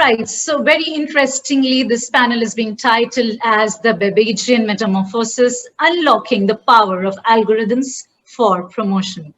right, so very interestingly, this panel is being titled as the Babbagian Metamorphosis, Unlocking the Power of Algorithms for Promotion.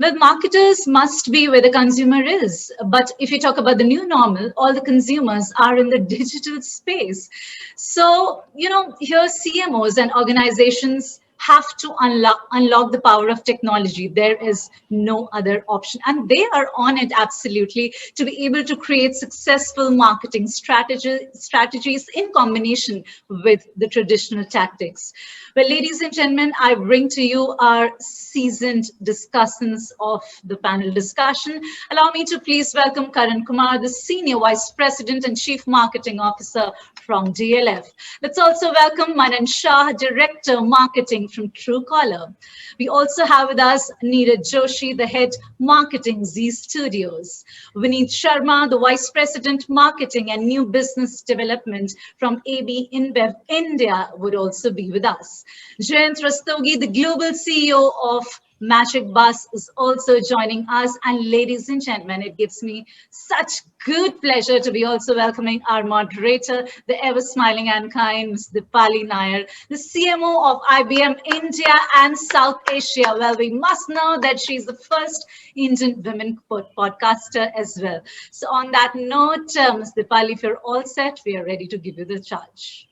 Well, marketers must be where the consumer is. But if you talk about the new normal, all the consumers are in the digital space. So, here CMOs and organizations have to unlock the power of technology. There is no other option. And they are on it absolutely to be able to create successful marketing strategies in combination with the traditional tactics. Well, ladies and gentlemen, I bring to you our seasoned discussants of the panel discussion. Allow me to please welcome Karan Kumar, the Senior Vice President and Chief Marketing Officer from DLF. Let's also welcome Manan Shah, Director Marketing from Truecaller. We also have with us Neeraj Joshi, the Head Marketing Z Studios. Vineet Sharma, the Vice President Marketing and New Business Development from AB InBev India would also be with us. Jayant, Rastogi, the Global CEO of Magic Bus is also joining us. And ladies and gentlemen, it gives me such good pleasure to be also welcoming our moderator, the ever smiling and kind Ms. Deepali Naair, the CMO of IBM India and South Asia. Well, we must know that she's the first Indian women podcaster as well. So on that note, Ms. Deepali, if you're all set, we are ready to give you the charge.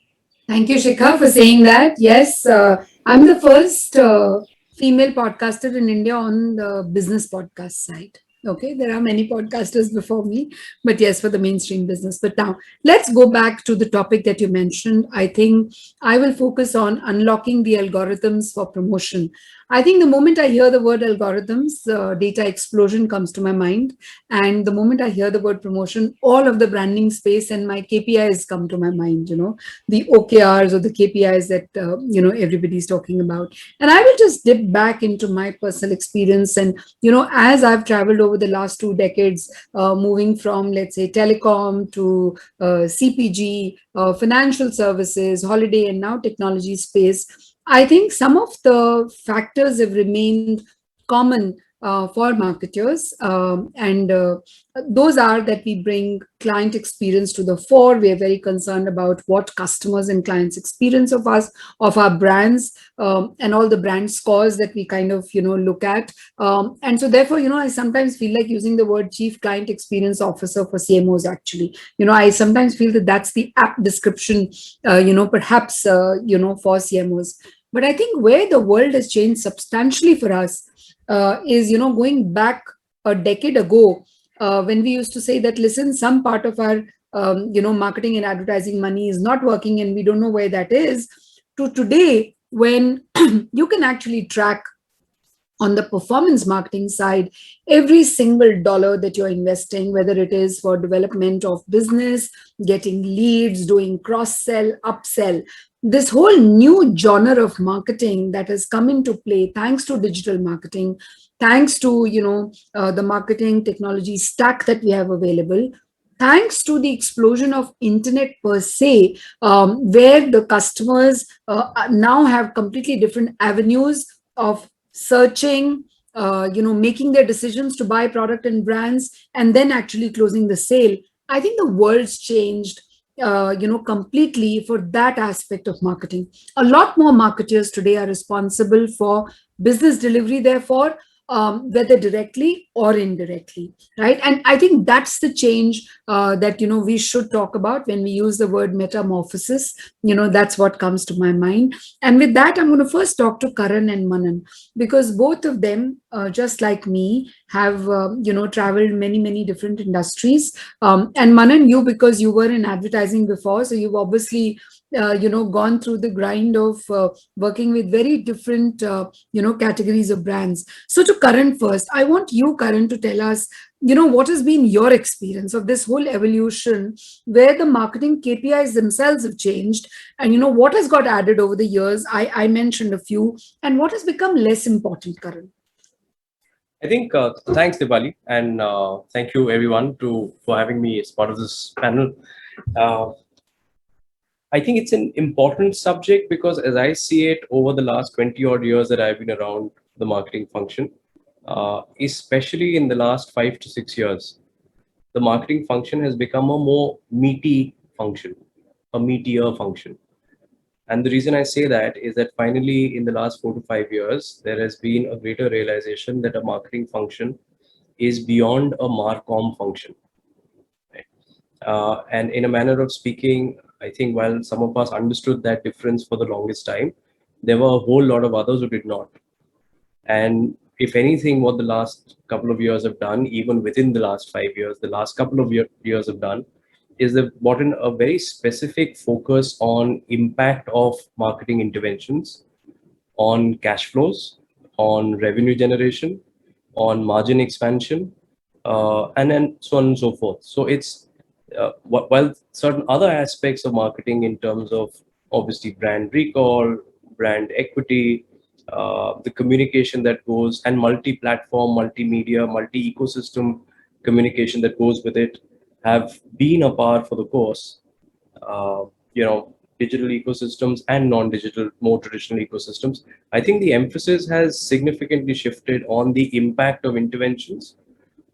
Thank you, Shikha, for saying that. Yes, I'm the first female podcaster in India on the business podcast side. Okay, there are many podcasters before me, but yes, for the mainstream business. But now let's go back to the topic that you mentioned. I think I will focus on unlocking the algorithms for promotion. I think the moment I hear the word algorithms, data explosion comes to my mind. And the moment I hear the word promotion, all of the branding space and my KPIs come to my mind, the OKRs or the KPIs that, everybody's talking about. And I will just dip back into my personal experience. And, as I've traveled over the last 2 decades, moving from, let's say, telecom to CPG, financial services, holiday, and now technology space, I think some of the factors have remained common for marketers, and those are that we bring client experience to the fore. We are very concerned about what customers and clients experience of us, of our brands, and all the brand scores that we kind of look at. And so therefore, I sometimes feel like using the word Chief Client Experience Officer for CMOs. Actually, I sometimes feel that that's the apt description, perhaps for CMOs. But I think where the world has changed substantially for us is, going back a decade ago, when we used to say that, listen, some part of our, marketing and advertising money is not working and we don't know where that is, to today, when you can actually track on the performance marketing side every single dollar that you're investing, whether it is for development of business, getting leads, doing cross-sell, upsell. This whole new genre of marketing that has come into play thanks to digital marketing, thanks to the marketing technology stack that we have available, thanks to the explosion of internet per se, where the customers now have completely different avenues of searching, making their decisions to buy product and brands, and then actually closing the sale. I think the world's changed completely for that aspect of marketing. A lot more marketers today are responsible for business delivery, therefore, whether directly or indirectly, right? And I think that's the change that, we should talk about when we use the word metamorphosis. That's what comes to my mind. And with that, I'm going to first talk to Karan and Manan, because both of them, just like me, have, traveled many different industries. And Manan, you, because you were in advertising before, so you've obviously gone through the grind of working with very different, categories of brands. So to Karan first, I want you, Karan, to tell us, what has been your experience of this whole evolution where the marketing KPIs themselves have changed, and, what has got added over the years? I mentioned a few, and what has become less important, Karan? I think thanks, Deepali, and thank you everyone for having me as part of this panel. I think it's an important subject because as I see it over the last 20 odd years that I've been around the marketing function, especially in the last 5 to 6 years, the marketing function has become a more meaty function, a meatier function. And the reason I say that is that finally, in the last 4 to 5 years, there has been a greater realization that a marketing function is beyond a Marcom function. Right? And in a manner of speaking, I think while some of us understood that difference for the longest time, there were a whole lot of others who did not. And if anything, what the last couple of years have done, even within the last 5 years, the last couple of years have done, is they've brought in a very specific focus on impact of marketing interventions, on cash flows, on revenue generation, on margin expansion, and then so on and so forth. So it's while certain other aspects of marketing in terms of obviously brand recall, brand equity, the communication that goes, and multi-platform, multimedia, multi-ecosystem communication that goes with it have been a par for the course. uh, Digital ecosystems and non-digital, more traditional ecosystems. I think the emphasis has significantly shifted on the impact of interventions.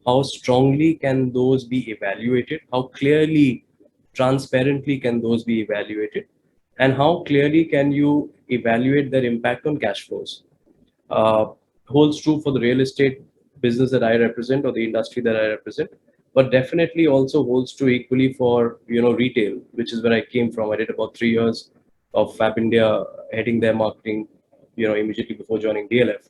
How strongly can those be evaluated? How clearly, transparently can those be evaluated? And how clearly can you evaluate their impact on cash flows? uh, Holds true for the real estate business that I represent or the industry that I represent, but definitely also holds true equally for retail, which is where I came from. I did about 3 years of Fab India, heading their marketing, immediately before joining DLF.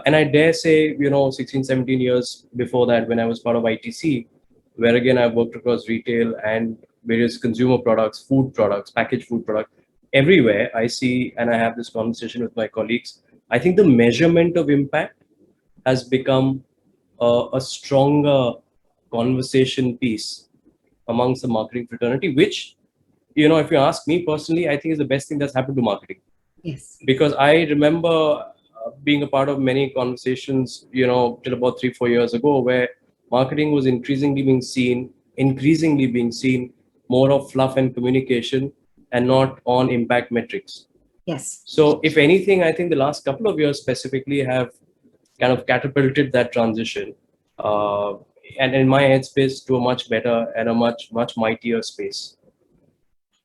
And I dare say, 16, 17 years before that, when I was part of ITC, where again I worked across retail and various consumer products, food products, packaged food products. Everywhere I see, and I have this conversation with my colleagues, I think the measurement of impact has become a stronger conversation piece amongst the marketing fraternity, which, if you ask me personally, I think is the best thing that's happened to marketing. Yes. Because I remember being a part of many conversations, till about 3, 4 years ago, where marketing was increasingly being seen more of fluff and communication and not on impact metrics. Yes. So, if anything, I think the last couple of years specifically have kind of catapulted that transition, uh, and in my headspace, to a much better and a much mightier space.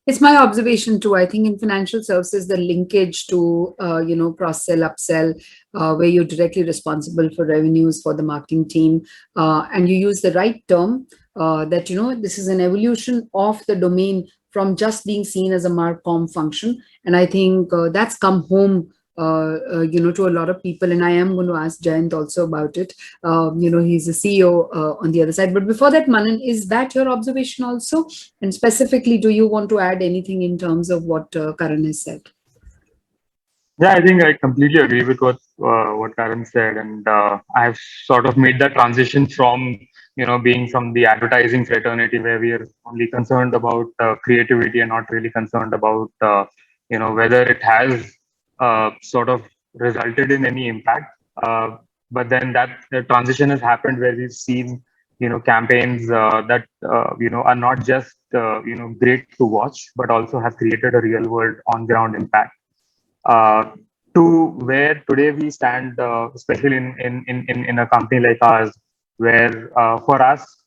It's my observation too. I think in financial services, the linkage to cross sell, upsell, where you're directly responsible for revenues for the marketing team, and you use the right term, that this is an evolution of the domain from just being seen as a Marcom function, and I think that's come home. To a lot of people, and I am going to ask Jayant also about it. He's a CEO on the other side. But before that, Manan, is that your observation also? And specifically, do you want to add anything in terms of what Karan has said? Yeah, I think I completely agree with what Karan said, and I've sort of made that transition from being from the advertising fraternity where we are only concerned about creativity and not really concerned about whether it has sort of resulted in any impact. But then that the transition has happened where we've seen campaigns that are not just great to watch, but also have created a real world on ground impact. uh, to where today we stand, especially in a company like ours, where for us,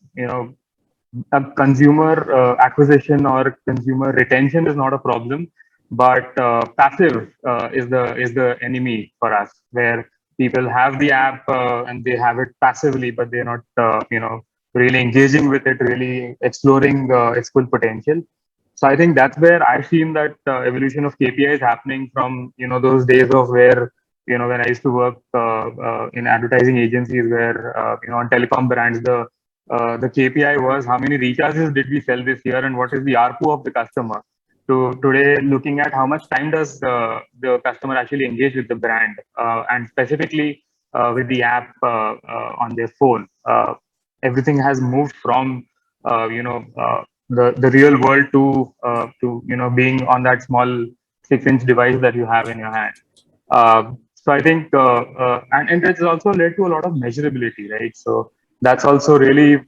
consumer acquisition or consumer retention is not a problem, but passive is the enemy for us, where people have the app and they have it passively, but they're not really engaging with it, really exploring its full potential. So I think that's where I've seen that evolution of KPIs happening from those days of where when I used to work in advertising agencies, where on telecom brands, the KPI was how many recharges did we sell this year and what is the ARPU of the customer. To today, looking at how much time does the customer actually engage with the brand, and specifically with the app on their phone. Everything has moved from the real world to being on that small 6-inch device that you have in your hand. So I think and it's also led to a lot of measurability, right? So that's also really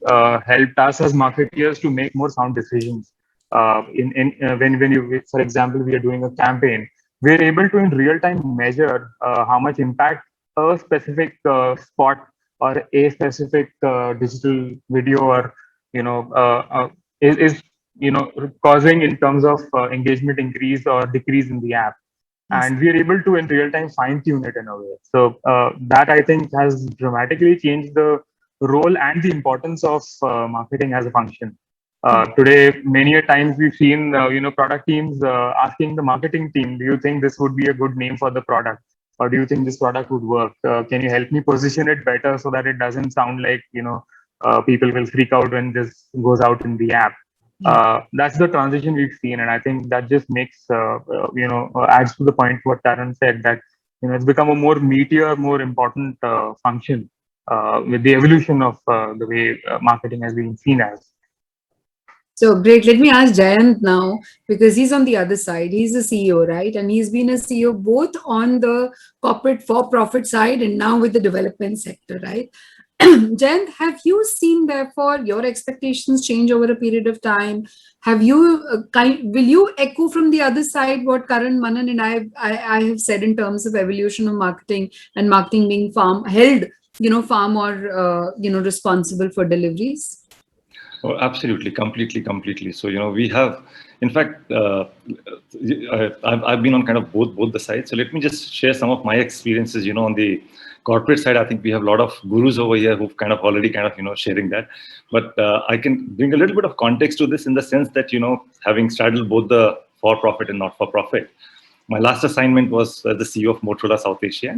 helped us as marketeers to make more sound decisions. When you, for example, we are doing a campaign, we're able to in real time measure how much impact a specific spot or a specific digital video or is causing in terms of engagement increase or decrease in the app, and we are able to in real time fine tune it in a way. So that I think has dramatically changed the role and the importance of marketing as a function. Today, many a times we've seen product teams asking the marketing team, "Do you think this would be a good name for the product, or do you think this product would work? Can you help me position it better so that it doesn't sound like people will freak out when this goes out in the app?" That's the transition we've seen, and I think that just makes adds to the point what Karan said, that it's become a more meatier, more important function with the evolution of the way marketing has been seen as. So great. Let me ask Jayant now, because he's on the other side. He's a CEO, right? And he's been a CEO both on the corporate for-profit side and now with the development sector, right? Jayant, have you seen, therefore, your expectations change over a period of time? Have you will you echo from the other side what Karan, Manan, and I have said in terms of evolution of marketing and marketing being far more responsible for deliveries? Oh, absolutely, completely. So, we have, in fact, I've been on kind of both the sides. So let me just share some of my experiences, on the corporate side. I think we have a lot of gurus over here who've kind of already sharing that. But I can bring a little bit of context to this in the sense that, having straddled both the for-profit and not-for-profit, my last assignment was the CEO of Motorola South Asia,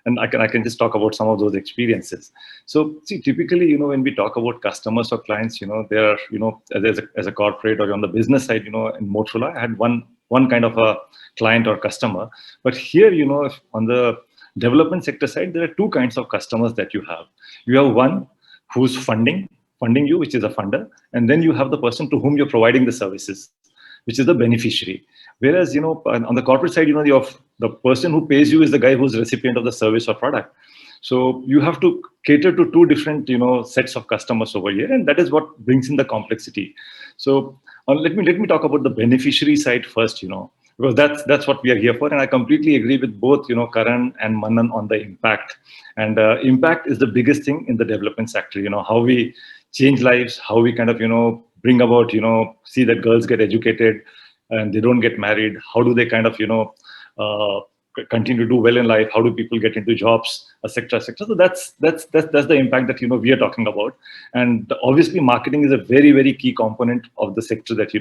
and I can just talk about some of those experiences. So see, typically, when we talk about customers or clients, they are, as a corporate or on the business side, in Motorola, I had one kind of a client or customer. But here, if on the development sector side, there are two kinds of customers that you have. You have one who's funding you, which is a funder, and then you have the person to whom you're providing the services, which is the beneficiary. Whereas, on the corporate side, the person who pays you is the guy who's recipient of the service or product. So you have to cater to two different, sets of customers over here, and that is what brings in the complexity. So let me talk about the beneficiary side first, because that's what we are here for. And I completely agree with both, Karan and Manan on the impact. And impact is the biggest thing in the development sector. How we change lives, how we kind of, bring about, see that girls get educated and they don't get married. How do they kind of, continue to do well in life? How do people get into jobs, etc., etc.? So that's the impact that we are talking about. And obviously, marketing is a very, very key component of the sector that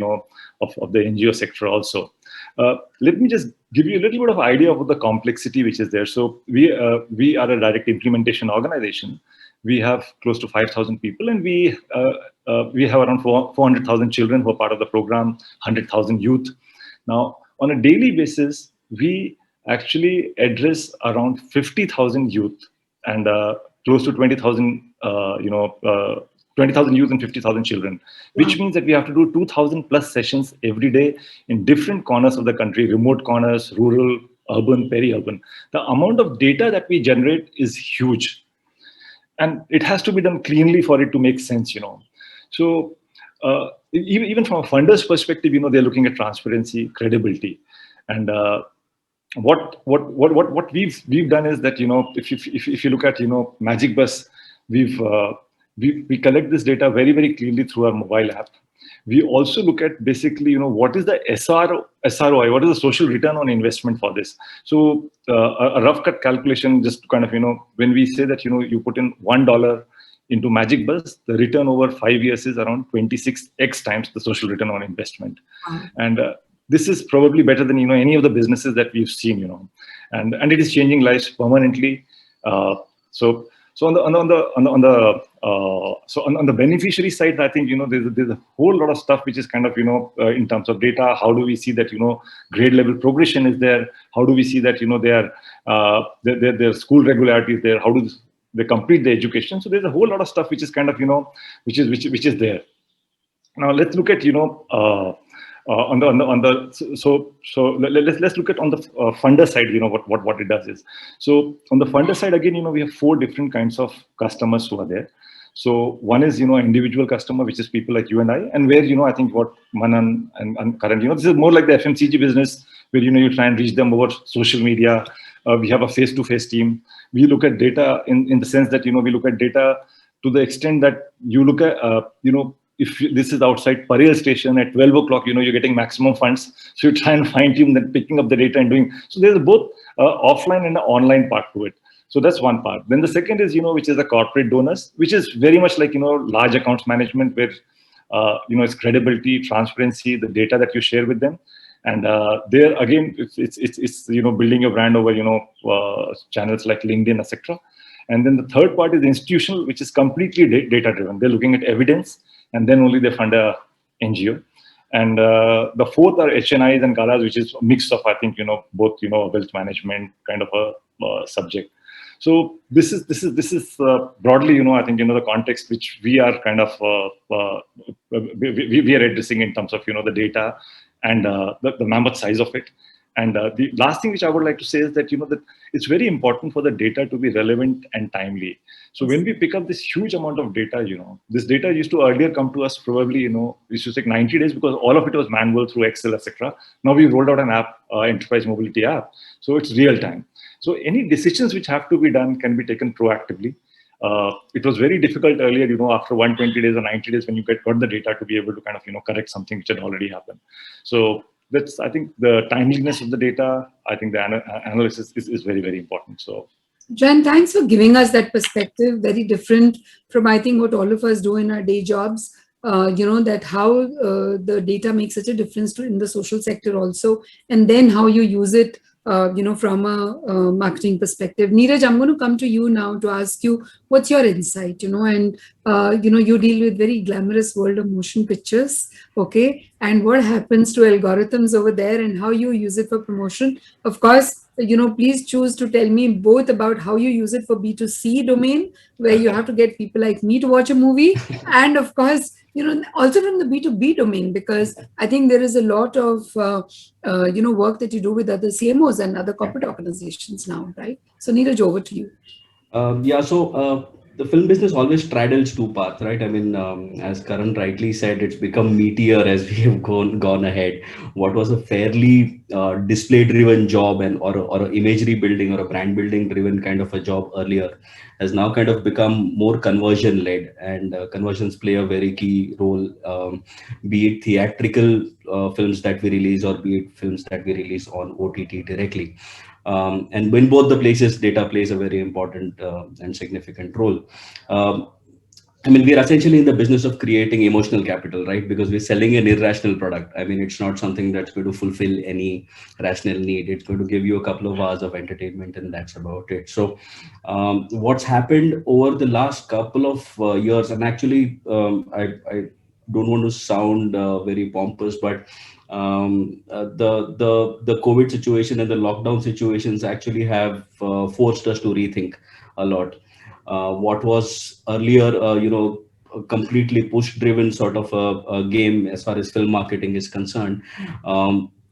of the NGO sector also. Let me just give you a little bit of idea of the complexity which is there. So we are a direct implementation organization. We have close to 5,000 people, and we have around 400,000 children who are part of the program, 100,000 youth. Now, on a daily basis, we actually address around 50,000 youth and close to 20,000, 20,000 youth and 50,000 children, which means that we have to do 2,000 plus sessions every day in different corners of the country, remote corners, rural, urban, peri-urban. The amount of data that we generate is huge. And it has to be done cleanly for it to make sense, So even from a funder's perspective, they're looking at transparency, credibility, and what we've done is that if you look at Magic Bus, we collect this data very, very clearly through our mobile app. We also look at basically what is the SROI, what is the social return on investment for this. So a rough cut calculation, just to kind of when we say that you put in $1 into Magic Bus, the return over 5 years is around 26x times the social return on investment. And this is probably better than any of the businesses that we've seen, and it is changing lives permanently. So on the beneficiary side, I think there's a whole lot of stuff which is kind of in terms of data. How do we see that grade level progression is there? How do we see that their school regularity is there? How do they complete the education? So there's a whole lot of stuff which is kind of which is there. Now let's look at let's look at on the funder side, what it does is. So on the funder side, again, we have 4 different kinds of customers who are there. So one is, individual customer, which is people like you and I, and where, I think what Manan and Karan, this is more like the FMCG business where, you try and reach them over social media. We have a face-to-face team. We look at data in the sense that, we look at data to the extent that you look at, if this is outside Parel station at 12 o'clock, you're getting maximum funds. So you try and fine tune that, picking up the data and doing. So there's both offline and an online part to it. So that's one part. Then the second is, which is the corporate donors, which is very much like, large accounts management where, it's credibility, transparency, the data that you share with them. And there again, it's building your brand over, channels like LinkedIn, etc. And then the third part is institutional, which is completely data driven. They're looking at evidence and then only they fund a NGO. And the fourth are HNIs and galas, which is a mix of, I think, both, wealth management kind of a subject. So this is broadly, I think, the context which we are kind of, we are addressing in terms of, the data and the mammoth size of it. And the last thing which I would like to say is that, that it's very important for the data to be relevant and timely. So when we pick up this huge amount of data, this data used to earlier come to us probably, it used to take 90 days because all of it was manual through Excel, etc. Now we rolled out an app, enterprise mobility app. So it's real time. So any decisions which have to be done can be taken proactively. It was very difficult earlier, after 120 days or 90 days when you got the data to be able to kind of, correct something which had already happened. So that's, I think, the timeliness of the data. I think the analysis is very, very important. So, Jayant, thanks for giving us that perspective. Very different from, I think, what all of us do in our day jobs. That how the data makes such a difference in the social sector also, and then how you use it, from a marketing perspective. Neeraj, I'm going to come to you now to ask you, what's your insight, and, you deal with very glamorous world of motion pictures, okay? And what happens to algorithms over there and how you use it for promotion? Of course, please choose to tell me both about how you use it for B2C domain, where you have to get people like me to watch a movie, and of course, also from the B2B domain, because I think there is a lot of, work that you do with other CMOs and other corporate organizations now, right? So Neeraj, over to you. So the film business always straddles two paths, right? I mean, as Karan rightly said, it's become meteor as we have gone ahead. What was a fairly display-driven job or a imagery building or a brand building driven kind of a job earlier has now kind of become more conversion-led, and conversions play a very key role, be it theatrical films that we release or be it films that we release on OTT directly. And in both the places, data plays a very important and significant role. I mean, we are essentially in the business of creating emotional capital, right? Because we're selling an irrational product. I mean, it's not something that's going to fulfill any rational need. It's going to give you a couple of hours of entertainment, and that's about it. So what's happened over the last couple of years, and actually, I don't want to sound very pompous, but the COVID situation and the lockdown situations actually have forced us to rethink a lot. What was earlier, a completely push-driven sort of a game as far as film marketing is concerned,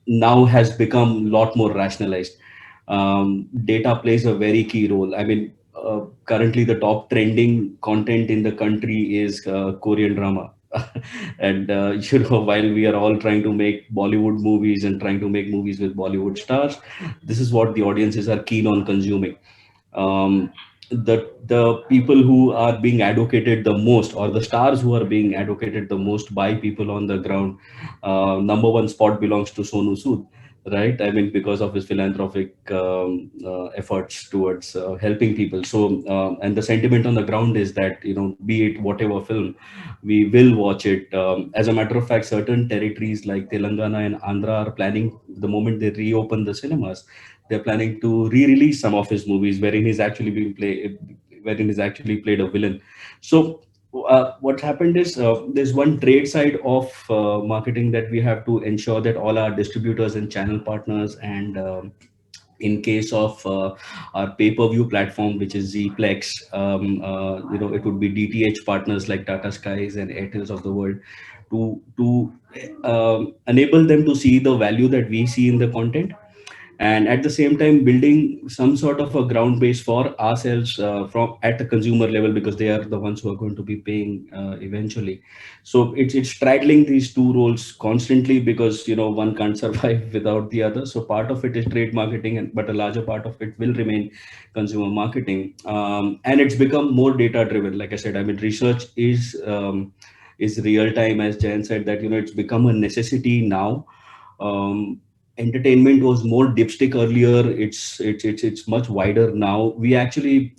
now has become a lot more rationalized. Data plays a very key role. I mean, currently the top trending content in the country is Korean drama. And while we are all trying to make Bollywood movies and trying to make movies with Bollywood stars, this is what the audiences are keen on consuming. The people who are being advocated the most, or the stars who are being advocated the most by people on the ground, number one spot belongs to Sonu Sood, right? I mean, because of his philanthropic efforts towards helping people. So, and the sentiment on the ground is that, be it whatever film, we will watch it. As a matter of fact, certain territories like Telangana and Andhra are planning, the moment they reopen the cinemas, they're planning to re-release some of his movies wherein he's actually played a villain. So what happened is, there's one trade side of marketing that we have to ensure that all our distributors and channel partners, and in case of our pay-per-view platform, which is Zplex, it would be DTH partners like Tata Skies and Airtels of the world, to enable them to see the value that we see in the content, and at the same time building some sort of a ground base for ourselves from at the consumer level, because they are the ones who are going to be paying eventually. So it's straddling these two roles constantly, because one can't survive without the other. So part of it is trade marketing, but a larger part of it will remain consumer marketing, and it's become more data driven. Like I said, I mean, research is real time, as Jayant said, that it's become a necessity now. Entertainment was more dipstick earlier. It's much wider now. We actually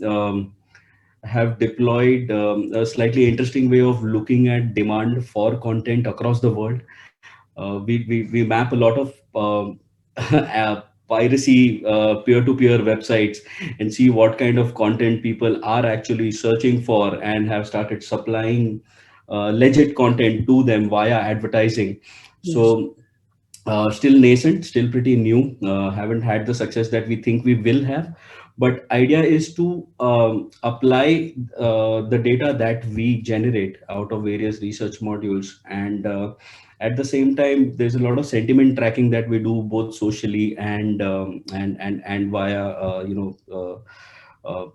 have deployed a slightly interesting way of looking at demand for content across the world. We map a lot of piracy peer-to-peer websites and see what kind of content people are actually searching for, and have started supplying legit content to them via advertising. Yes. So still nascent, still pretty new, haven't had the success that we think we will have. But idea is to apply the data that we generate out of various research modules, and at the same time there's a lot of sentiment tracking that we do, both socially and via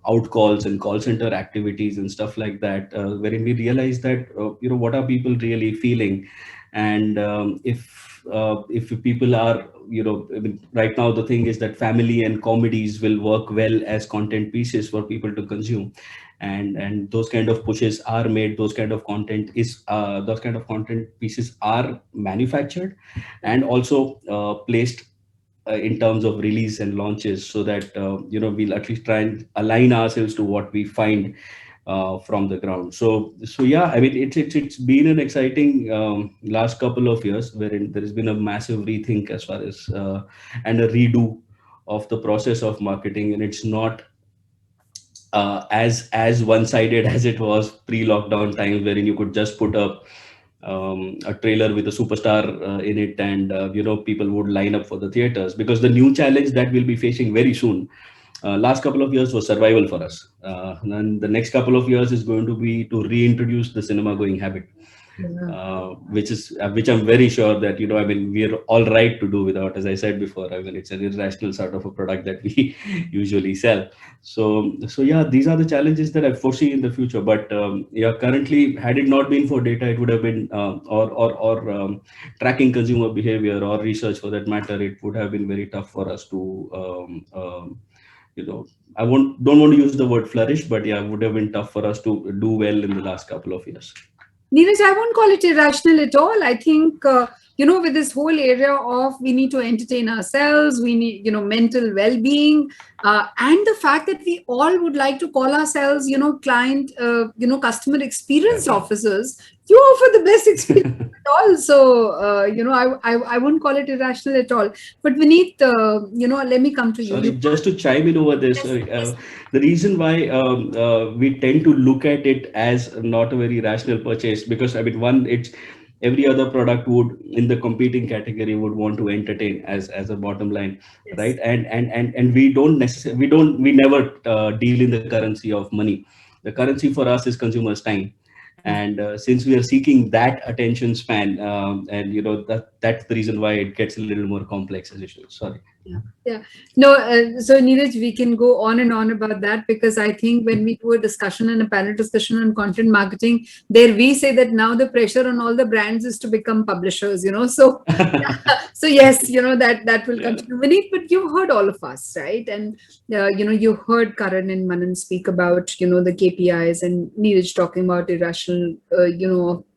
outcalls and call center activities and stuff like that, wherein we realize that what are people really feeling. And if people are, I mean, right now the thing is that family and comedies will work well as content pieces for people to consume, and those kind of pushes are made, those kind of content pieces are manufactured and also placed in terms of release and launches, so that we'll at least try and align ourselves to what we find from the ground. So yeah, I mean, it's been an exciting last couple of years, wherein there has been a massive rethink as far as and a redo of the process of marketing, and it's not as one-sided as it was pre-lockdown times, wherein you could just put a trailer with a superstar in it, and people would line up for the theaters. Because the new challenge that we'll be facing very soon, last couple of years was survival for us, and the next couple of years is going to be to reintroduce the cinema going habit, which I'm very sure that I mean, we're all right to do without. As I said before, I mean, it's an irrational sort of a product that we usually sell. So yeah, these are the challenges that I foresee in the future. But yeah, currently, had it not been for data, it would have been or tracking consumer behavior or research for that matter, it would have been very tough for us to I don't want to use the word flourish, but yeah, it would have been tough for us to do well in the last couple of years. Neeraj, I won't call it irrational at all. I think, with this whole area of we need to entertain ourselves, we need, mental well-being, and the fact that we all would like to call ourselves, client, customer experience officers, you offer the best experience at all. So, I wouldn't call it irrational at all. But Vineet, let me come to you. Sorry, just to chime in over this, Yes. the reason why we tend to look at it as not a very rational purchase, because I mean, one, it's every other product would in the competing category would want to entertain as a bottom line, Yes. right? And we don't necessarily we never deal in the currency of money. The currency for us is consumers' time. And since we are seeking that attention span, and that's the reason why it gets a little more complex as usual. Sorry. Yeah. No, so Neeraj, we can go on and on about that, because I think when we do a discussion and a panel discussion on content marketing, there we say that now the pressure on all the brands is to become publishers, so so yes, that will continue. Vineet, but you heard all of us, right? And you heard Karan and Manan speak about the KPIs, and Neeraj talking about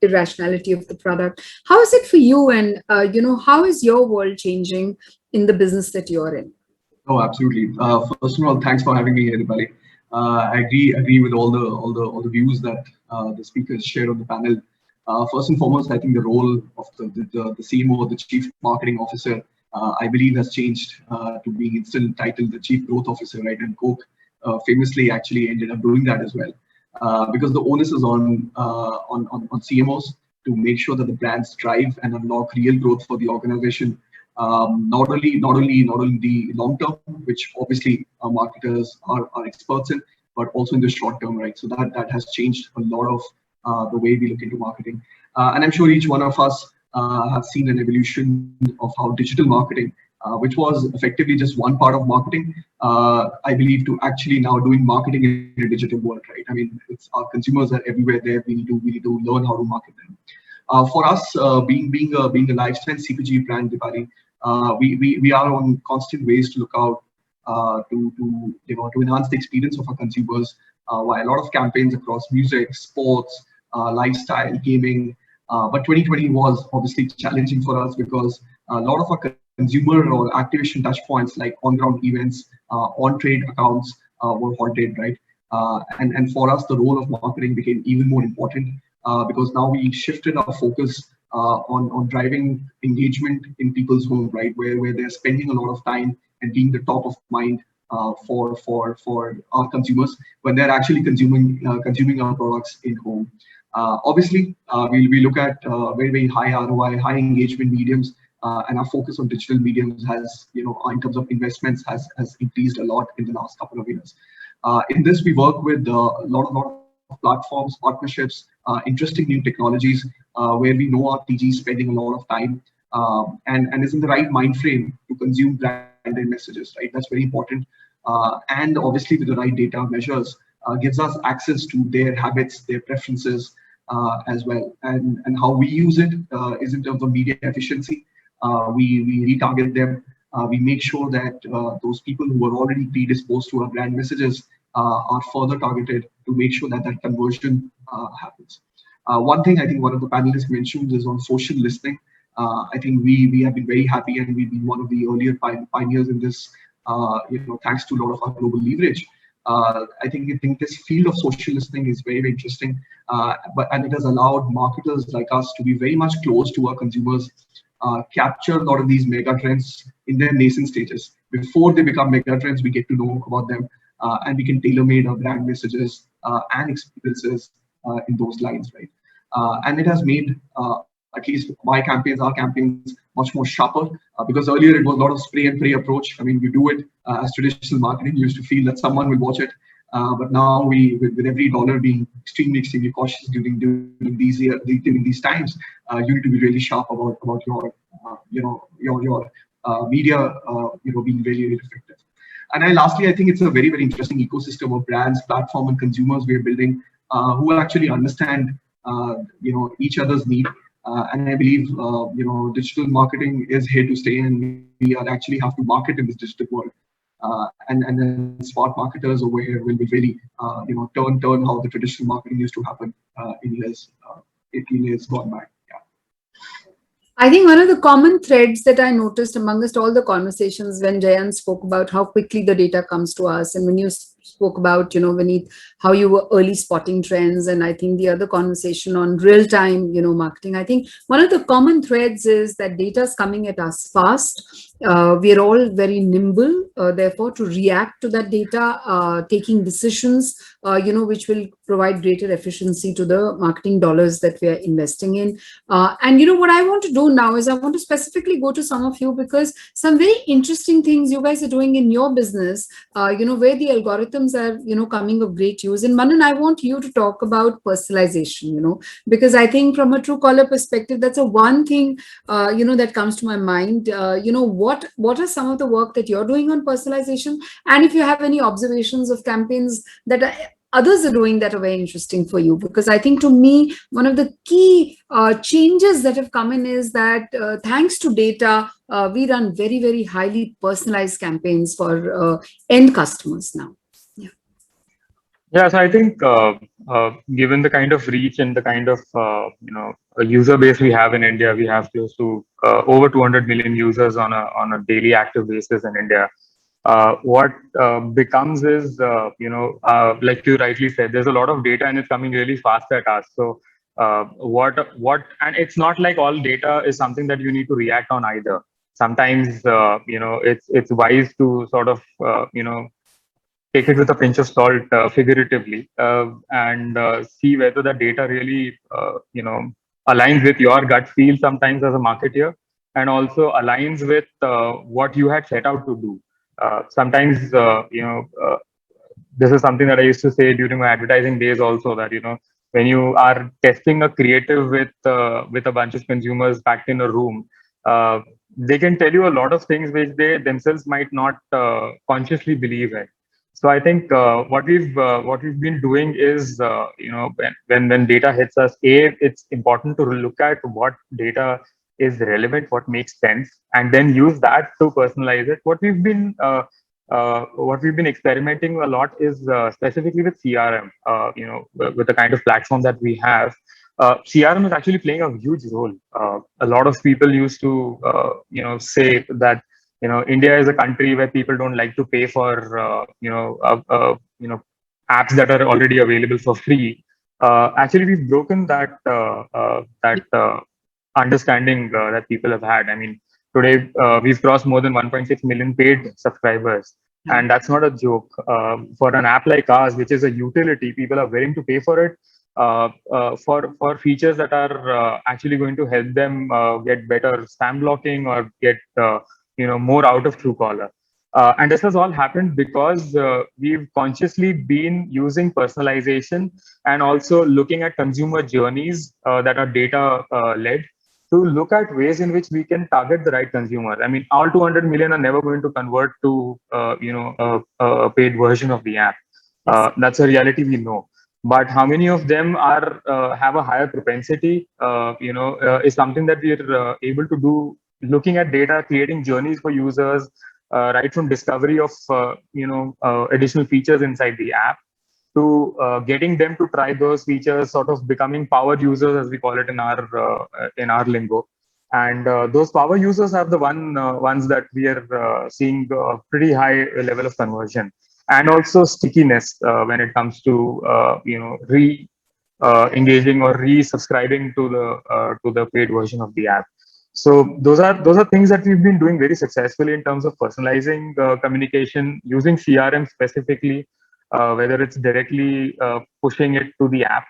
irrationality of the product. How is it for you, and how is your world changing in the business that you're in? Oh, absolutely. First of all, thanks for having me here, Deepali. I agree with all the views that the speakers shared on the panel. First and foremost, I think the role of the CMO, the Chief Marketing Officer, I believe has changed to being still titled the Chief Growth Officer, right? And Coke famously actually ended up doing that as well, because the onus is on CMOs to make sure that the brands drive and unlock real growth for the organization. Not only the long term, which obviously our marketers are experts in, but also in the short term, right? So that has changed a lot of the way we look into marketing. And I'm sure each one of us have seen an evolution of how digital marketing which was effectively just one part of marketing, I believe, to actually now doing marketing in a digital world, right? I mean, it's our consumers are everywhere there. We need to learn how to market them. For us, being a lifestyle CPG brand, Deepali, we are on constant ways to look out to enhance the experience of our consumers via a lot of campaigns across music, sports, lifestyle, gaming. But 2020 was obviously challenging for us because a lot of our consumer or activation touch points like on-ground events, on-trade accounts were halted, right? And for us, the role of marketing became even more important because now we shifted our focus on driving engagement in people's home, right, where they're spending a lot of time and being the top of mind for our consumers when they're actually consuming our products in home. Obviously, we look at very high ROI, high engagement mediums, and our focus on digital mediums has, in terms of investments, has increased a lot in the last couple of years. In this, we work with a lot of platforms, partnerships, interesting new technologies, where we know our TG is spending a lot of time and is in the right mind frame to consume branded messages, right? That's very important. And obviously, with the right data measures, gives us access to their habits, their preferences as well. And how we use it is in terms of media efficiency. We retarget them. We make sure that those people who are already predisposed to our brand messages are further targeted to make sure that that conversion happens. One thing I think one of the panelists mentioned is on social listening. I think we have been very happy, and we've been one of the earlier pioneers in this. Thanks to a lot of our global leverage. I think this field of social listening is very interesting, and it has allowed marketers like us to be very much close to our consumers, capture a lot of these mega trends in their nascent stages. Before they become mega trends, we get to know about them, and we can tailor-made our brand messages and experiences in those lines, right? And it has made at least our campaigns, much more sharper, because earlier it was a lot of spray and pray approach. I mean, you do it as traditional marketing. You used to feel that someone will watch it, but now with every dollar being extremely cautious during these times, you need to be really sharp about your media, being really effective. And lastly, I think it's a very interesting ecosystem of brands, platform, and consumers we are building who actually understand each other's need. And I believe digital marketing is here to stay, and we are actually have to market in this digital world. And then smart marketers over here will really turn how the traditional marketing used to happen in years gone by. I think one of the common threads that I noticed amongst all the conversations when Jayant spoke about how quickly the data comes to us, and when you spoke about, Vineet, how you were early spotting trends, and I think the other conversation on real-time, marketing. I think one of the common threads is that data is coming at us fast. We are all very nimble, therefore, to react to that data, taking decisions, which will provide greater efficiency to the marketing dollars that we are investing in. And what I want to do now is I want to specifically go to some of you, because some very interesting things you guys are doing in your business, where the algorithms are, coming of great use. And Manan, I want you to talk about personalization, because I think from a Truecaller perspective, that's a one thing, that comes to my mind. What are some of the work that you're doing on personalization? And if you have any observations of campaigns that others are doing that are very interesting for you, because I think to me, one of the key changes that have come in is that thanks to data, we run very highly personalized campaigns for end customers now. Yeah, so I think given the kind of reach and the kind of user base we have in India, we have close to over 200 million users on a daily active basis in India. What becomes is, like you rightly said, there's a lot of data and it's coming really fast at us. So and it's not like all data is something that you need to react on either. Sometimes, it's wise to sort of, take it with a pinch of salt, figuratively, and see whether the data really, aligns with your gut feel sometimes as a marketer, and also aligns with what you had set out to do. Sometimes, this is something that I used to say during my advertising days also, that, when you are testing a creative with a bunch of consumers packed in a room, they can tell you a lot of things which they themselves might not consciously believe in. So I think what we've been doing is when data hits us, it's important to look at what data is relevant, what makes sense, and then use that to personalize it. What we've been experimenting a lot is specifically with CRM. With the kind of platform that we have, CRM is actually playing a huge role. A lot of people used to, say that India is a country where people don't like to pay for apps that are already available for free. Actually, we've broken that understanding that people have had. I mean, today we've crossed more than 1.6 million paid subscribers, and that's not a joke. For an app like ours, which is a utility, people are willing to pay for it for features that are actually going to help them get better spam blocking or get more out of Truecaller. And this has all happened because we've consciously been using personalization and also looking at consumer journeys that are data led to look at ways in which we can target the right consumer. I mean, all 200 million are never going to convert to a paid version of the app. That's a reality we know. But how many of them are have a higher propensity? Is something that we're able to do. Looking at data, creating journeys for users, right from discovery of additional features inside the app to getting them to try those features, sort of becoming power users, as we call it in our lingo. And those power users are the ones that we are seeing a pretty high level of conversion and also stickiness when it comes to re engaging or re-subscribing to the paid version of the app. So those are things that we've been doing very successfully in terms of personalizing communication using CRM specifically, whether it's directly pushing it to the app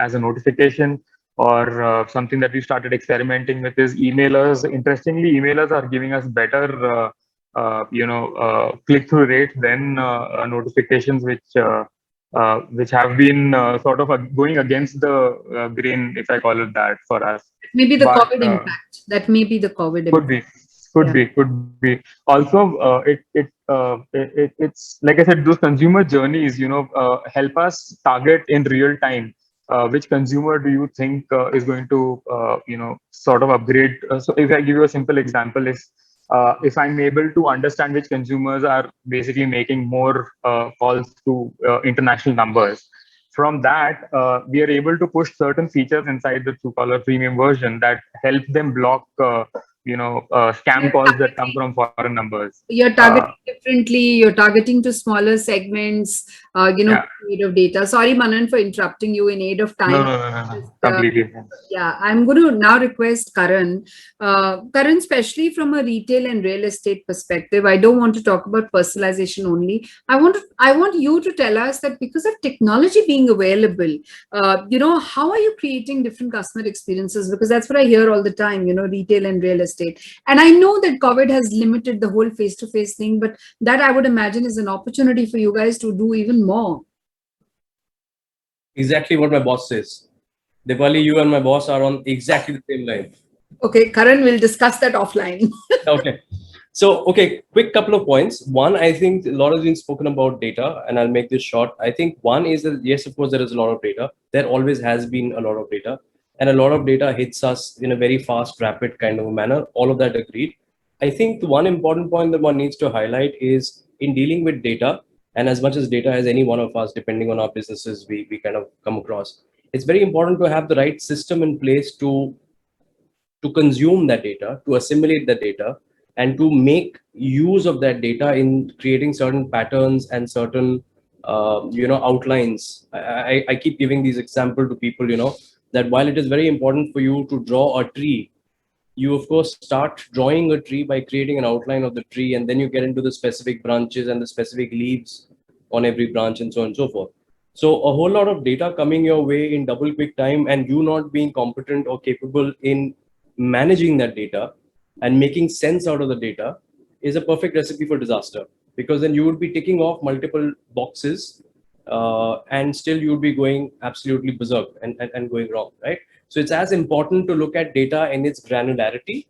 as a notification or something that we started experimenting with is emailers. Interestingly, emailers are giving us better click-through rate than notifications, which have been sort of going against the grain, if I call it that, for us. Maybe the But COVID impact. That may be the COVID could impact. be, could be. Also, it's like I said, those consumer journeys, help us target in real time. Which consumer do you think is going to, sort of upgrade? So, if I give you a simple example, if I'm able to understand which consumers are basically making more calls to international numbers, from that we are able to push certain features inside the Truecaller premium version that help them block scam calls that come from foreign numbers. You're targeting differently, you're targeting to smaller segments, Yeah. aid of data. Sorry, Manan, for interrupting you in aid of time. No. Completely. Yeah, I'm going to now request Karan. Karan, especially from a retail and real estate perspective, I don't want to talk about personalization only. I want you to tell us that because of technology being available, how are you creating different customer experiences? Because that's what I hear all the time, retail and real estate. And I know that COVID has limited the whole face-to-face thing, but that I would imagine is an opportunity for you guys to do even more. Exactly what my boss says. Deepali, you and my boss are on exactly the same line. Okay, Karan, we'll discuss that offline. Okay. So, quick couple of points. One, I think a lot has been spoken about data, and I'll make this short. I think one is that, yes, of course, there is a lot of data. There always has been a lot of data, and a lot of data hits us in a very fast, rapid kind of a manner. All of that agreed. I think the one important point that one needs to highlight is in dealing with data, and as much as data as any one of us, depending on our businesses, we kind of come across, it's very important to have the right system in place to consume that data, to assimilate that data, and to make use of that data in creating certain patterns and certain outlines. I keep giving these example to people, that while it is very important for you to draw a tree, you of course start drawing a tree by creating an outline of the tree, and then you get into the specific branches and the specific leaves on every branch and so on and so forth. So a whole lot of data coming your way in double quick time, and you not being competent or capable in managing that data and making sense out of the data is a perfect recipe for disaster, because then you would be ticking off multiple boxes and still you would be going absolutely berserk and going wrong, right? So it's as important to look at data in its granularity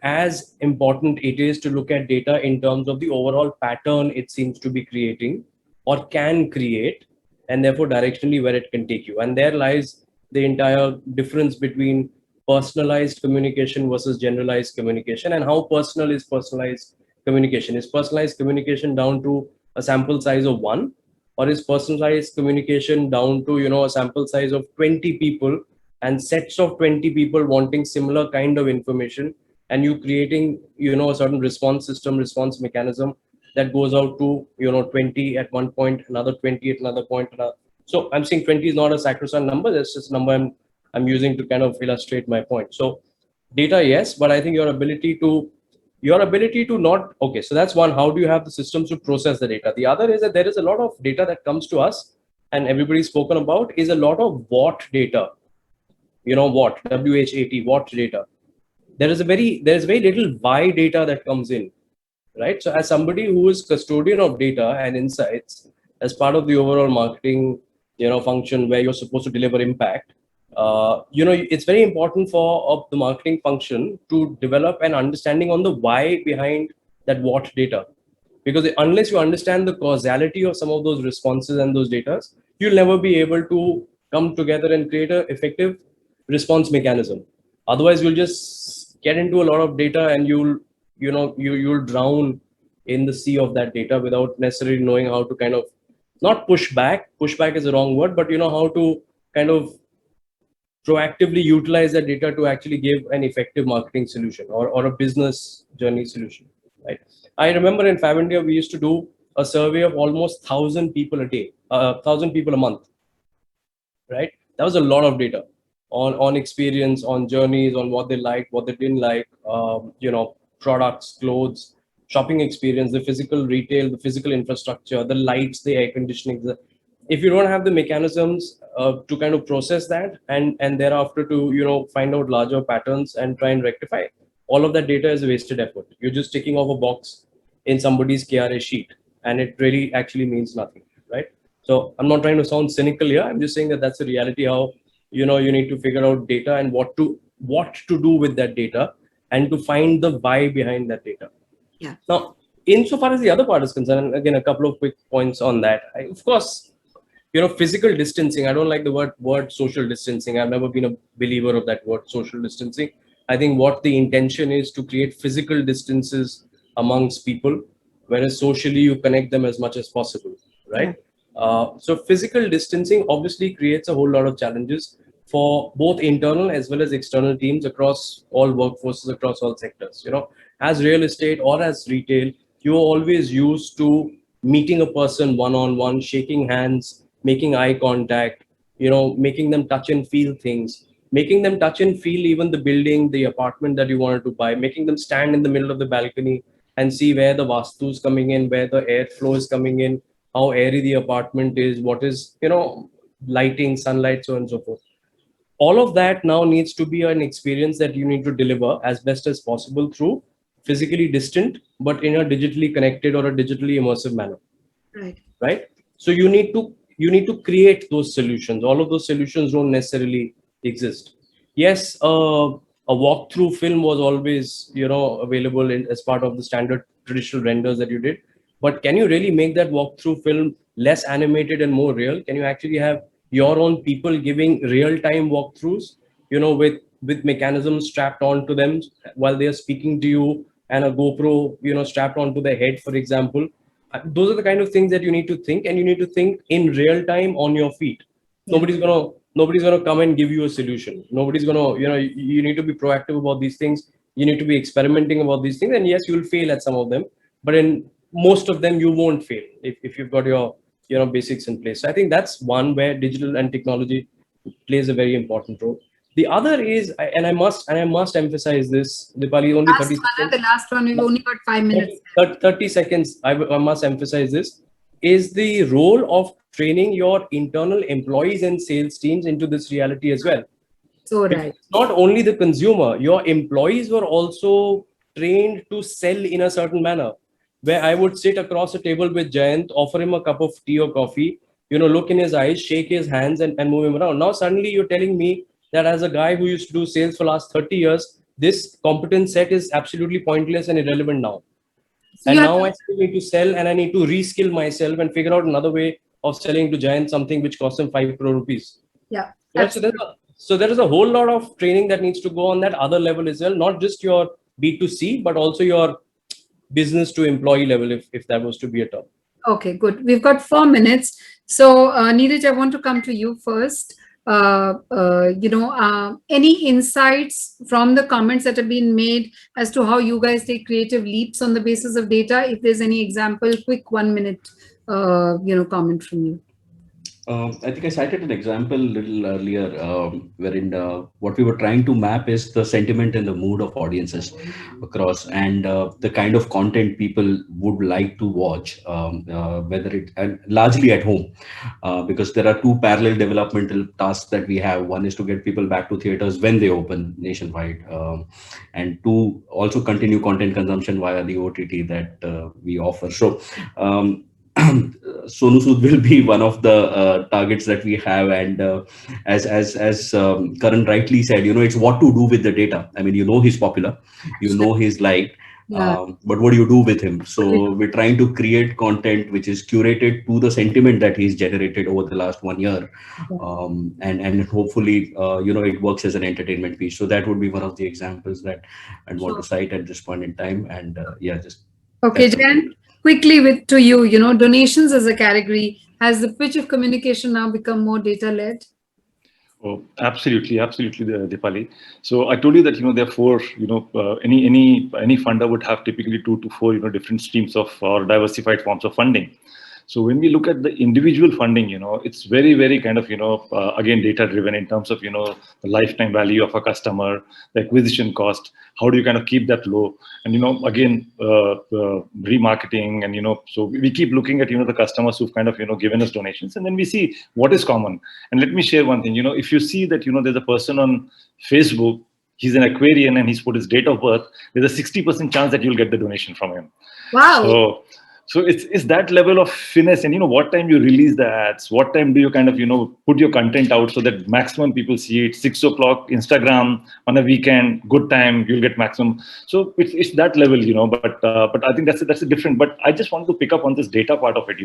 as important it is to look at data in terms of the overall pattern it seems to be creating or can create, and therefore directionally where it can take you. And there lies the entire difference between personalized communication versus generalized communication, and how personal is personalized communication. Is personalized communication down to a sample size of one, or is personalized communication down to a sample size of 20 people and sets of 20 people wanting similar kind of information, and you creating a certain response system, response mechanism that goes out to 20 at one point, another 20 at another point, so I'm saying 20 is not a sacrosanct number. That's just a number I'm using to kind of illustrate my point. So data, yes, but I think your ability to not, okay, so that's one. How do you have the systems to process the data? The other is that there is a lot of data that comes to us, and everybody's spoken about, is a lot of what data. What, WHAT, what data. There's very little why data that comes in, right? So as somebody who is custodian of data and insights, as part of the overall marketing function where you're supposed to deliver impact, it's very important for the marketing function to develop an understanding on the why behind that what data, because unless you understand the causality of some of those responses and those data, you'll never be able to come together and create an effective response mechanism. Otherwise you'll just get into a lot of data and you'll drown in the sea of that data without necessarily knowing how to kind of not push back is the wrong word, but how to kind of proactively utilize that data to actually give an effective marketing solution or a business journey solution, right? I remember in Fab India, we used to do a survey of almost 1,000 people a day, 1,000 people a month, right? That was a lot of data on experience, on journeys, on what they liked, what they didn't like, products, clothes, shopping experience, the physical retail, the physical infrastructure, the lights, the air conditioning. If you don't have the mechanisms to kind of process that and thereafter to find out larger patterns and try and rectify, all of that data is a wasted effort. You're just ticking off a box in somebody's KRA sheet, and it really actually means nothing, right? So I'm not trying to sound cynical here. I'm just saying that that's the reality. How you need to figure out data and what to do with that data, and to find the why behind that data. Yeah. Now, insofar as the other part is concerned, and again, a couple of quick points on that. Of course, physical distancing. I don't like the word social distancing. I've never been a believer of that word, social distancing. I think what the intention is to create physical distances amongst people, whereas socially you connect them as much as possible, right? So physical distancing obviously creates a whole lot of challenges for both internal as well as external teams across all workforces, across all sectors. As real estate or as retail, you're always used to meeting a person one-on-one, shaking hands, making eye contact, making them touch and feel things, making them touch and feel even the building, the apartment that you wanted to buy, making them stand in the middle of the balcony and see where the vastu is coming in, where the airflow is coming in, how airy the apartment is, what is, lighting, sunlight, so on and so forth. All of that now needs to be an experience that you need to deliver as best as possible through physically distant, but in a digitally connected or a digitally immersive manner. Right. So you need to create those solutions. All of those solutions don't necessarily exist. Yes, a walkthrough film was always, available as part of the standard traditional renders that you did. But can you really make that walkthrough film less animated and more real? Can you actually have your own people giving real-time walkthroughs, with mechanisms strapped onto them while they are speaking to you, and a GoPro, strapped onto their head, for example? Those are the kind of things that you need to think, and you need to think in real time on your feet. Yeah. Nobody's gonna come and give you a solution. Nobody's gonna, you need to be proactive about these things. You need to be experimenting about these things, and yes, you'll fail at some of them, but in most of them you won't fail if you've got your basics in place. So I think that's one where digital and technology plays a very important role. The other is, and I must emphasize this, Deepali, only 30 seconds. The last one, we've only got 5 minutes. 30 seconds, I must emphasize this, is the role of training your internal employees and sales teams into this reality as well. So right. It's not only the consumer, your employees were also trained to sell in a certain manner, where I would sit across a table with Jayant, offer him a cup of tea or coffee, look in his eyes, shake his hands and move him around. Now suddenly you're telling me that as a guy who used to do sales for the last 30 years, this competence set is absolutely pointless and irrelevant now. So And you have now to- I still need to sell, and I need to reskill myself and figure out another way of selling to Jayant something which costs him 5 crore rupees. yeah, Right? So there is a whole lot of training that needs to go on that other level as well, not just your B2C, but also your business to employee level, if that was to be a term. Okay, good. We've got 4 minutes. So, Neeraj, I want to come to you first. Any insights from the comments that have been made as to how you guys take creative leaps on the basis of data? If there's any example, quick 1 minute, comment from you. I think I cited an example a little earlier, wherein what we were trying to map is the sentiment and the mood of audiences across, and the kind of content people would like to watch, whether it and largely at home, because there are two parallel developmental tasks that we have. One is to get people back to theaters when they open nationwide, and two, also continue content consumption via the OTT that we offer. So. Sonu Sood will be one of the targets that we have, and as Karan rightly said, it's what to do with the data. I mean, he's popular, he's liked, Yeah. but what do you do with him? So we're trying to create content which is curated to the sentiment that he's generated over the last 1 year, and hopefully it works as an entertainment piece. So that would be one of the examples that I'd want to cite at this point in time, and just Okay, Jan, quickly to you, donations as a category, has the pitch of communication now become more data-led? Oh, absolutely, Deepali. So I told you that there are four. Any funder would have typically 2 to 4 different streams of or diversified forms of funding. So when we look at the individual funding, it's very, very kind of again data driven in terms of the lifetime value of a customer, the acquisition cost. How do you kind of keep that low? And again remarketing, and so we keep looking at the customers who've kind of given us donations, and then we see what is common. And let me share one thing. If you see that there's a person on Facebook, he's an Aquarian and he's put his date of birth, there's a 60% chance that you'll get the donation from him. Wow. So it's that level of finesse, and what time you release the ads, what time do you kind of put your content out so that maximum people see it. 6 o'clock Instagram on a weekend, good time, you'll get maximum. So it's that level, but I think that's a different. But I just want to pick up on this data part of it,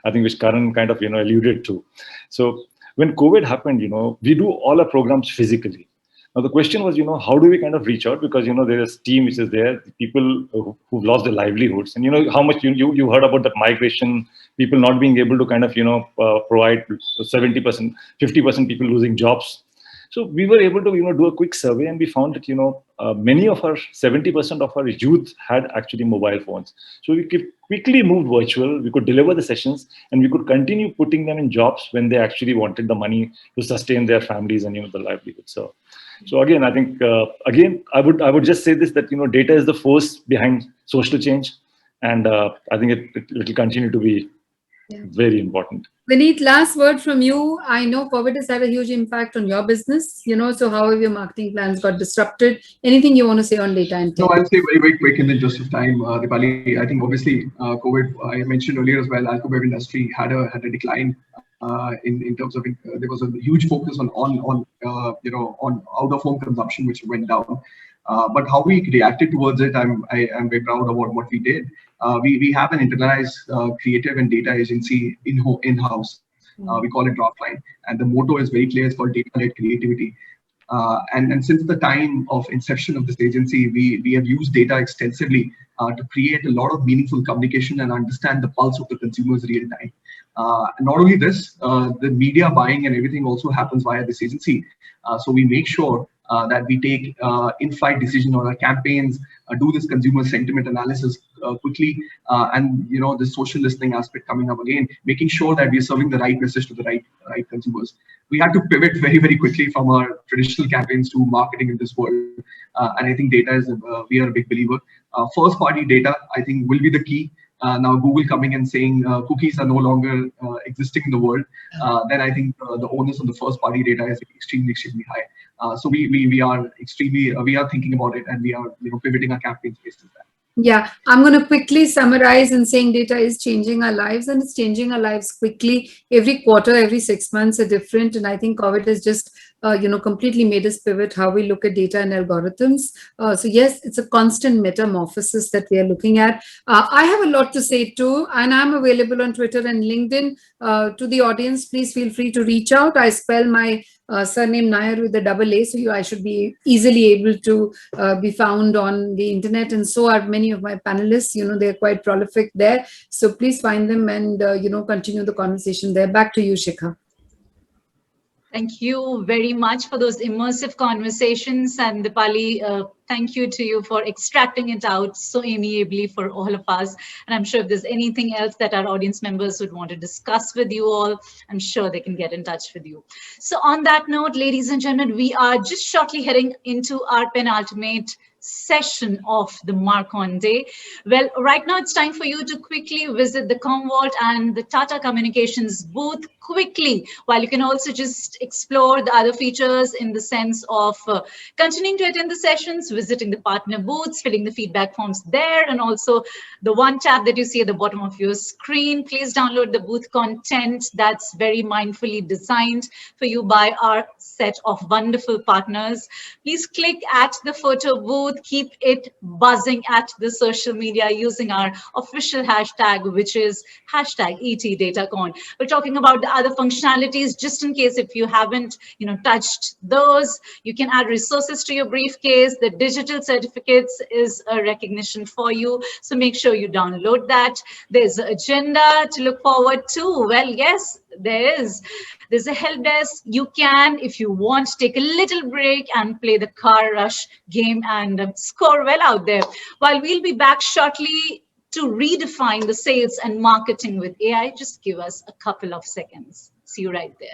I think which Karan kind of alluded to. So when COVID happened, we do all our programs physically. Now the question was, how do we kind of reach out? Because there is team which is there, people who've lost their livelihoods, and how much you heard about that migration, people not being able to kind of provide 70%, 50% people losing jobs. So we were able to do a quick survey, and we found that many of our 70% of our youth had actually mobile phones. So we could quickly move virtual. We could deliver the sessions, and we could continue putting them in jobs when they actually wanted the money to sustain their families and the livelihood. So again, I think I would just say this, that data is the force behind social change, and I think it will continue to be very important. Vineet, last word from you. I know COVID has had a huge impact on your business, so how have your marketing plans got disrupted? Anything you want to say on data and tech? No, I'll say very, very quick in the interest of time, Deepali. I think obviously COVID, I mentioned earlier as well, alcohol industry had a decline in terms of there was a huge focus on out of home consumption, which went down. But how we reacted towards it, I'm very proud about what we did. We have an internalized creative and data agency in-house. We call it Dropline, and the motto is very clear: it's called data-led creativity. And since the time of inception of this agency, we have used data extensively to create a lot of meaningful communication and understand the pulse of the consumers real time. Not only this, the media buying and everything also happens via this agency. So we make sure that we take in-flight decision on our campaigns, do this consumer sentiment analysis quickly, and the social listening aspect coming up again, making sure that we're serving the right message to the right consumers. We had to pivot very, very quickly from our traditional campaigns to marketing in this world, and I think data is we are a big believer. First-party data, I think, will be the key. Now Google coming and saying cookies are no longer existing in the world, then I think the onus on the first-party data is extremely high. So we are thinking about it, and we are pivoting our campaigns based on that. Yeah, I'm going to quickly summarize in saying data is changing our lives, and it's changing our lives quickly. Every quarter, every 6 months are different. And I think COVID has just, completely made us pivot how we look at data and algorithms. So yes, it's a constant metamorphosis that we are looking at. I have a lot to say too, and I'm available on Twitter and LinkedIn. To the audience, please feel free to reach out. I spell my surname Naair with a double A, so I should be easily able to be found on the internet, and so are many of my panelists. They're quite prolific there, so please find them and continue the conversation there. Back to you, Shikha. Thank you very much for those immersive conversations. And Deepali, thank you to you for extracting it out so amiably for all of us. And I'm sure if there's anything else that our audience members would want to discuss with you all, I'm sure they can get in touch with you. So on that note, ladies and gentlemen, we are just shortly heading into our penultimate session of the Mark On Day. Well, right now it's time for you to quickly visit the Commvault and the Tata Communications booth quickly, while you can also just explore the other features in the sense of continuing to attend the sessions, visiting the partner booths, filling the feedback forms there, and also the one tab that you see at the bottom of your screen. Please download the booth content that's very mindfully designed for you by our set of wonderful partners. Please click at the photo booth, keep it buzzing at the social media using our official hashtag, which is hashtag ETDataCon. We're talking about the other functionalities, just in case if you haven't touched those. You can add resources to your briefcase. The digital certificates is a recognition for you, so make sure you download that. There's an agenda to look forward to. Well, yes, there's a help desk. You can, if you want, take a little break and play the car rush game and score well out there. While we'll be back shortly to redefine the sales and marketing with AI, just give us a couple of seconds. See you right there.